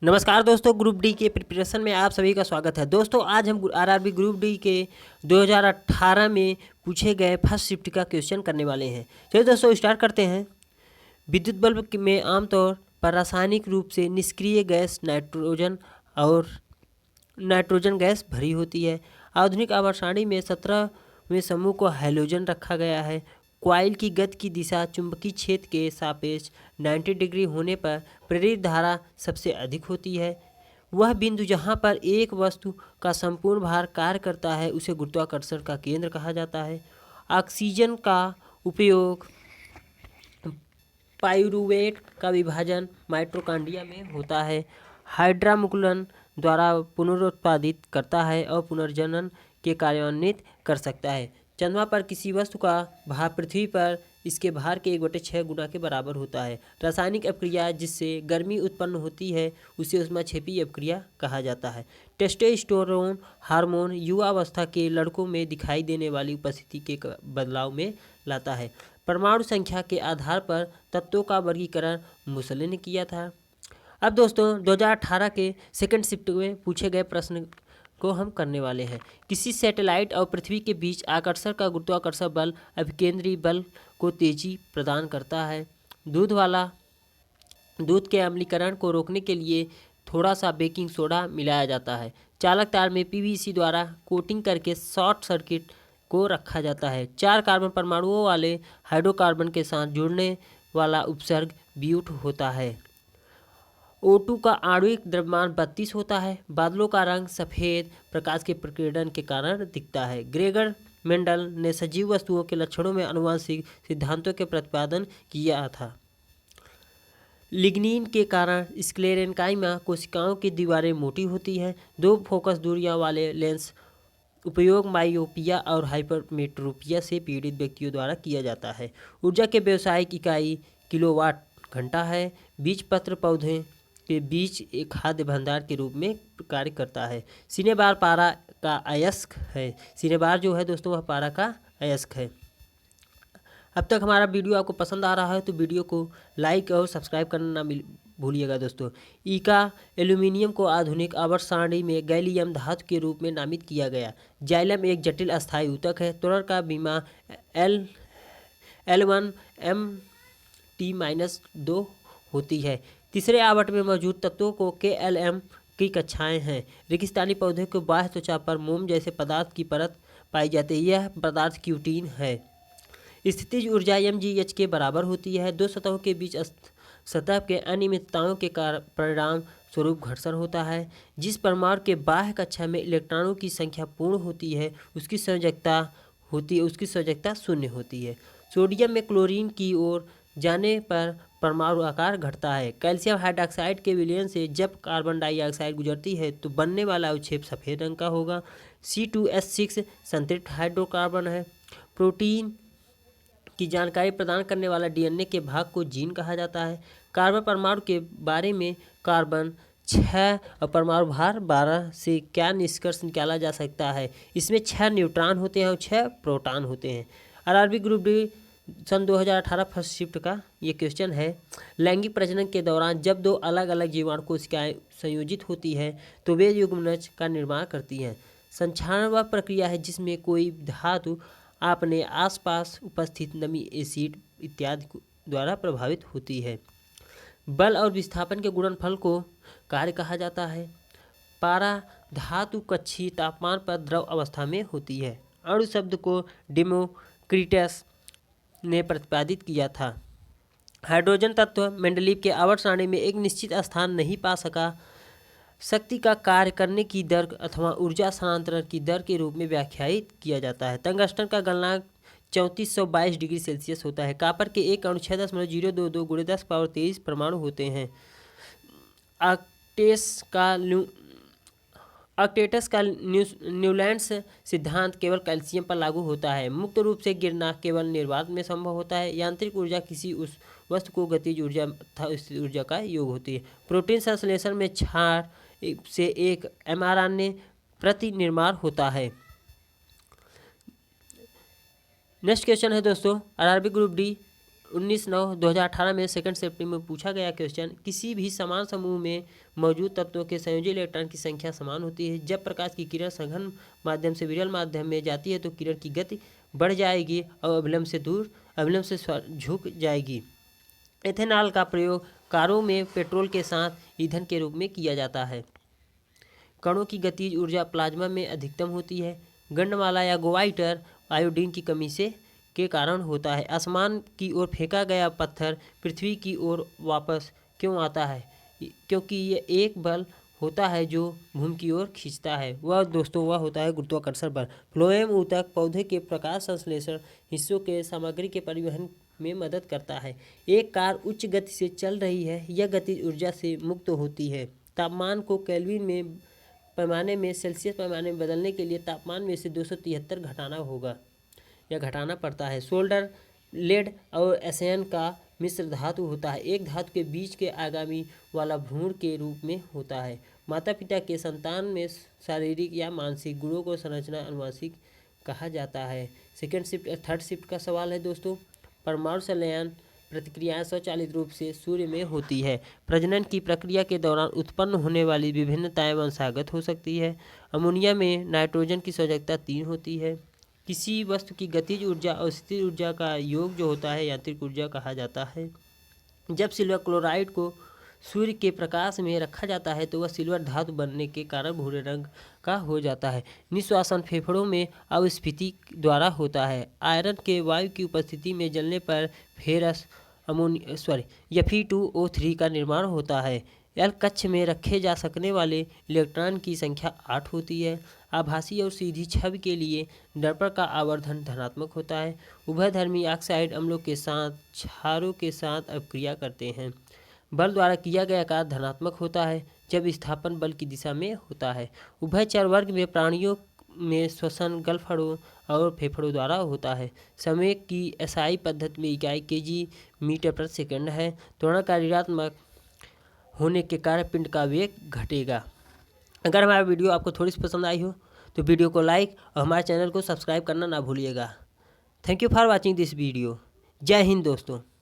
नमस्कार दोस्तों, group D के प्रिपरेशन में आप सभी का स्वागत है। दोस्तों आज हम आरआरबी ग्रुप डी के 2018 में पूछे गए फर्स्ट शिफ्ट का क्वेश्चन करने वाले हैं। चलिए दोस्तों स्टार्ट करते हैं। विद्युत बल्ब में आमतौर पर रासायनिक रूप से निष्क्रिय गैस नाइट्रोजन गैस भरी होती है। आधुनिक आवर्त में 17वें समूह को हैलोजन रखा गया है। कॉइल की गति की दिशा चुंबकीय क्षेत्र के सापेक्ष 90 डिग्री होने पर प्रेरित धारा सबसे अधिक होती है। वह बिंदु जहां पर एक वस्तु का संपूर्ण भार कार्य करता है उसे गुरुत्वाकर्षण का केंद्र कहा जाता है। ऑक्सीजन का उपयोग पाइरूवेट का विभाजन माइटोकॉन्ड्रिया में होता है। हाइड्रामुकुलन द्वारा पुनरुत्पादित करता है और पुनर्जनन के कार्यान्वित कर सकता है। चंद्रमा पर किसी वस्तु का भार पृथ्वी पर इसके भार के 1/6 गुना के बराबर होता है। रासायनिक अपक्रिया जिससे गर्मी उत्पन्न होती है उसे ऊष्माक्षेपी अपक्रिया कहा जाता है। टेस्टोस्टेरोन हार्मोन युवावस्था के लड़कों में दिखाई देने वाली उपस्थिति के बदलाव में लाता है। परमाणु संख्या के आधार पर तत्वों का वर्गीकरण मुसले ने किया था। अब दोस्तों 2018 के सेकंड शिफ्ट में पूछे गए प्रश्न को हम करने वाले हैं। किसी सैटेलाइट और पृथ्वी के बीच आकर्षण का गुरुत्वाकर्षण बल अभिकेंद्री बल को तेजी प्रदान करता है। दूध के अम्लीकरण को रोकने के लिए थोड़ा सा बेकिंग सोडा मिलाया जाता है। चालक तार में पीवीसी द्वारा कोटिंग करके शॉर्ट सर्किट को रखा जाता है। 4 कार्बन परमाणुओं वाले हाइड्रोकार्बन के साथ जुड़ने वाला उपसर्ग ब्यूट होता है। O2 का आणविक द्रव्यमान 32 होता है। बादलों का रंग सफ़ेद प्रकाश के प्रकीर्णन के कारण दिखता है। ग्रेगर मेंडल ने सजीव वस्तुओं के लक्षणों में आनुवंशिक सिद्धांतों के प्रतिपादन किया था। लिग्निन के कारण स्क्लेरेन्काइमा कोशिकाओं की दीवारें मोटी होती हैं। 2 फोकस दूरियों वाले लेंस उपयोग माइओपिया और हाइपरमेट्रोपिया से पीड़ित व्यक्तियों द्वारा किया जाता है। ऊर्जा के व्यावसायिक इकाई किलोवाट घंटा है। बीज पत्र पौधे के बीच एक खाद्य भंडार के रूप में कार्य करता है। सिनेबार पारा का अयस्क है। सिनेबार जो है दोस्तों वह पारा का अयस्क है। अब तक हमारा वीडियो आपको पसंद आ रहा है तो वीडियो को लाइक और सब्सक्राइब करना ना भूलिएगा दोस्तों। ईका एल्यूमिनियम को आधुनिक आवर्त सारणी में गैलियम धातु के रूप में नामित किया गया। जाइलम एक जटिल अस्थायी ऊतक है। त्वरण का बीमा L1 MT-2 होती है। तीसरे आवट में मौजूद तत्वों को KLM की कक्षाएं हैं। रेगिस्तानी पौधे को बाह्य त्वचा पर मोम जैसे पदार्थ की परत पाई जाती है। यह पदार्थ क्यूटीन है। स्थितिज ऊर्जा mgh के बराबर होती है। 2 सतहों के बीच सतह के अनियमितताओं के परिणाम स्वरूप घर्षण होता है। जिस परमाणु के बाह्य कक्षा में इलेक्ट्रॉनों की संख्या पूर्ण होती है उसकी संयोजकता शून्य होती है। सोडियम में क्लोरीन की ओर जाने पर परमाणु आकार घटता है। कैल्शियम हाइड्रोक्साइड के विलयन से जब कार्बन डाइऑक्साइड गुजरती है तो बनने वाला अवक्षेप सफ़ेद रंग का होगा। C2H6 संतृप्त हाइड्रोकार्बन है। प्रोटीन की जानकारी प्रदान करने वाला DNA के भाग को जीन कहा जाता है। कार्बन परमाणु के बारे में कार्बन 6 और परमाणु भार 12 से क्या निष्कर्ष निकाला जा सकता है? इसमें 6 न्यूट्रॉन होते हैं और 6 प्रोटॉन होते हैं। आरआरबी ग्रुप डी सन 2018 फर्स्ट शिफ्ट का ये क्वेश्चन है। लैंगिक प्रजनन के दौरान जब 2 अलग अलग जीवाणु कोशिकाएं संयोजित होती है तो वे युग्मनज का निर्माण करती हैं। संक्षारण वह प्रक्रिया है जिसमें कोई धातु अपने आसपास उपस्थित नमी एसिड इत्यादि द्वारा प्रभावित होती है। बल और विस्थापन के गुणनफल को कार्य कहा जाता है। पारा धातु कक्षीय तापमान पर द्रव अवस्था में होती है। अणु शब्द को डेमोक्रिटस ने प्रतिपादित किया था। हाइड्रोजन तत्व मेंडलीव के आवर्त सारणी में एक निश्चित स्थान नहीं पा सका। शक्ति का कार्य करने की दर अथवा ऊर्जा स्थानांतरण की दर के रूप में व्याख्यायित किया जाता है। टंगस्टन का गलनांक 3422 डिग्री सेल्सियस होता है। कापर के एक अणु 6.022 × 10⁻23 परमाणु होते हैं। ऑक्टेटस का न्यूलैंड्स सिद्धांत केवल कैल्शियम पर लागू होता है। मुक्त रूप से गिरना केवल निर्वात में संभव होता है। यांत्रिक ऊर्जा किसी उस वस्तु को गतिज ऊर्जा तथा स्थिर ऊर्जा का योग होती है। प्रोटीन संश्लेषण में क्षार से एक mRNA प्रति निर्माण होता है। नेक्स्ट क्वेश्चन है दोस्तों आरआरबी ग्रुप डी 19/9/2018 में सेकंड शिफ्ट में पूछा गया क्वेश्चन, किसी भी समान समूह में मौजूद तत्वों के संयोजी इलेक्ट्रॉन की संख्या समान होती है। जब प्रकाश की किरण सघन माध्यम से विरल माध्यम में जाती है तो किरण की गति बढ़ जाएगी और अविलंब से झुक जाएगी। एथेनॉल का प्रयोग कारों में पेट्रोल के साथ ईंधन के रूप में किया जाता है। कणों की गतिज ऊर्जा प्लाज्मा में अधिकतम होती है। गंडमाला या गोवाइटर आयोडीन की कमी से के कारण होता है। आसमान की ओर फेंका गया पत्थर पृथ्वी की ओर वापस क्यों आता है? क्योंकि ये एक बल होता है जो भूमि की ओर खींचता है। वह होता है गुरुत्वाकर्षण बल। फ्लोएम ऊतक पौधे के प्रकाश संश्लेषण हिस्सों के सामग्री के परिवहन में मदद करता है। एक कार उच्च गति से चल रही है, यह गतिज ऊर्जा से मुक्त होती है। तापमान को केल्विन में पैमाने में सेल्सियस पैमाने में बदलने के लिए तापमान में से 273 घटाना पड़ता है। सोल्डर लेड और एसएन का मिश्र धातु होता है। एक धातु के बीच के आगामी वाला भ्रूण के रूप में होता है। माता पिता के संतान में शारीरिक या मानसिक गुणों को संरचना अनुवांशिक कहा जाता है। थर्ड शिफ्ट का सवाल है दोस्तों, परमाणु संलयन प्रतिक्रियाएं स्वचालित रूप से सूर्य में होती है। प्रजनन की प्रक्रिया के दौरान उत्पन्न होने वाली विभिन्नताएं वंशागत हो सकती है। अमोनिया में नाइट्रोजन की संयोजकता 3 होती है। किसी वस्तु की गतिज ऊर्जा और स्थिर ऊर्जा का योग जो होता है यांत्रिक ऊर्जा कहा जाता है। जब सिल्वर क्लोराइड को सूर्य के प्रकाश में रखा जाता है तो वह सिल्वर धातु बनने के कारण भूरे रंग का हो जाता है। निश्वासन फेफड़ों में अपस्फीति द्वारा होता है। आयरन के वायु की उपस्थिति में जलने पर फेरस Fe2O3 का निर्माण होता है। एल कक्ष में रखे जा सकने वाले इलेक्ट्रॉन की संख्या 8 होती है। आभासी और सीधी छवि के लिए दर्पण का आवर्धन धनात्मक होता है। उभयधर्मी ऑक्साइड अम्लों के साथ क्षारों के साथ अपक्रिया करते हैं। बल द्वारा किया गया कार्य धनात्मक होता है जब विस्थापन बल की दिशा में होता है। उभयचर वर्ग में प्राणियों में श्वसन गलफड़ों और फेफड़ों द्वारा होता है। समय की एसआई पद्धति में इकाई kg मीटर प्रति सेकंड है। त्वरण का ऋणात्मक होने के कारण पिंड का वेग घटेगा। अगर हमारा वीडियो आपको थोड़ी सी पसंद आई हो तो वीडियो को लाइक और हमारे चैनल को सब्सक्राइब करना ना भूलिएगा। Thank you for watching this video. जय हिंद दोस्तों।